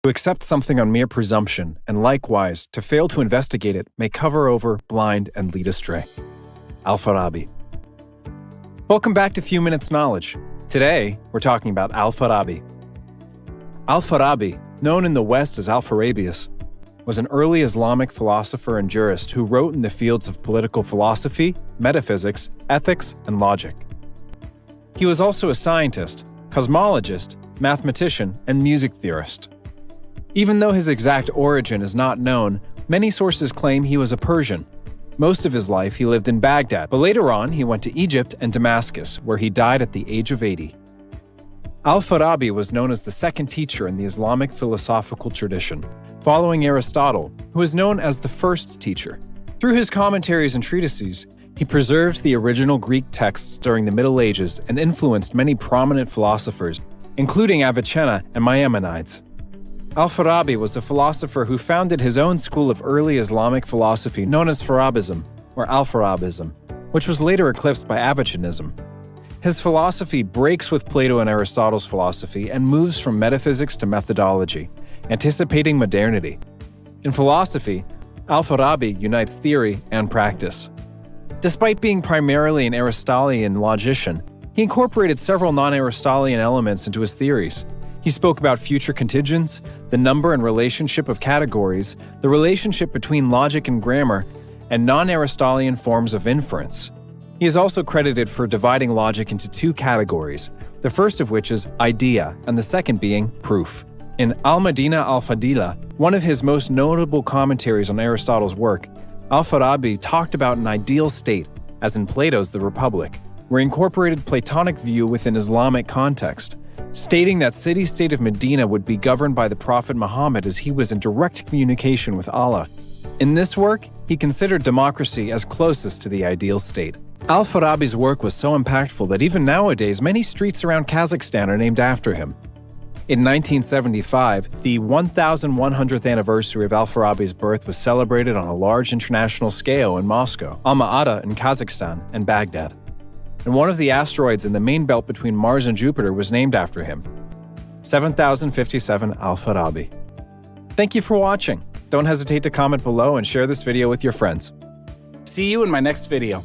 To accept something on mere presumption, and likewise, to fail to investigate it, may cover over, blind, and lead astray. Al-Farabi. Welcome back to Few Minutes Knowledge. Today, we're talking about Al-Farabi. Al-Farabi, known in the West as Al-Farabius, was an early Islamic philosopher and jurist who wrote in the fields of political philosophy, metaphysics, ethics, and logic. He was also a scientist, cosmologist, mathematician, and music theorist. Even though his exact origin is not known, many sources claim he was a Persian. Most of his life he lived in Baghdad, but later on he went to Egypt and Damascus, where he died at the age of 80. Al-Farabi was known as the second teacher in the Islamic philosophical tradition, following Aristotle, who is known as the first teacher. Through his commentaries and treatises, he preserved the original Greek texts during the Middle Ages and influenced many prominent philosophers, including Avicenna and Maimonides. Al-Farabi was a philosopher who founded his own school of early Islamic philosophy known as Farabism, or Al-Farabism, which was later eclipsed by Avicennism. His philosophy breaks with Plato and Aristotle's philosophy and moves from metaphysics to methodology, anticipating modernity. In philosophy, Al-Farabi unites theory and practice. Despite being primarily an Aristotelian logician, he incorporated several non-Aristotelian elements into his theories. He spoke about future contingents, the number and relationship of categories, the relationship between logic and grammar, and non-Aristotelian forms of inference. He is also credited for dividing logic into two categories, the first of which is idea, and the second being proof. In Al-Madina al-Fadila, one of his most notable commentaries on Aristotle's work, Al-Farabi talked about an ideal state, as in Plato's The Republic, where he incorporated Platonic view within Islamic context, stating that city-state of Medina would be governed by the Prophet Muhammad as he was in direct communication with Allah. In this work, he considered democracy as closest to the ideal state. Al-Farabi's work was so impactful that even nowadays many streets around Kazakhstan are named after him. In 1975, the 1,100th anniversary of Al-Farabi's birth was celebrated on a large international scale in Moscow, Alma-Ata in Kazakhstan, and Baghdad. And one of the asteroids in the main belt between Mars and Jupiter was named after him, 7057 Al-Farabi. Thank you for watching. Don't hesitate to comment below and share this video with your friends. See you in my next video.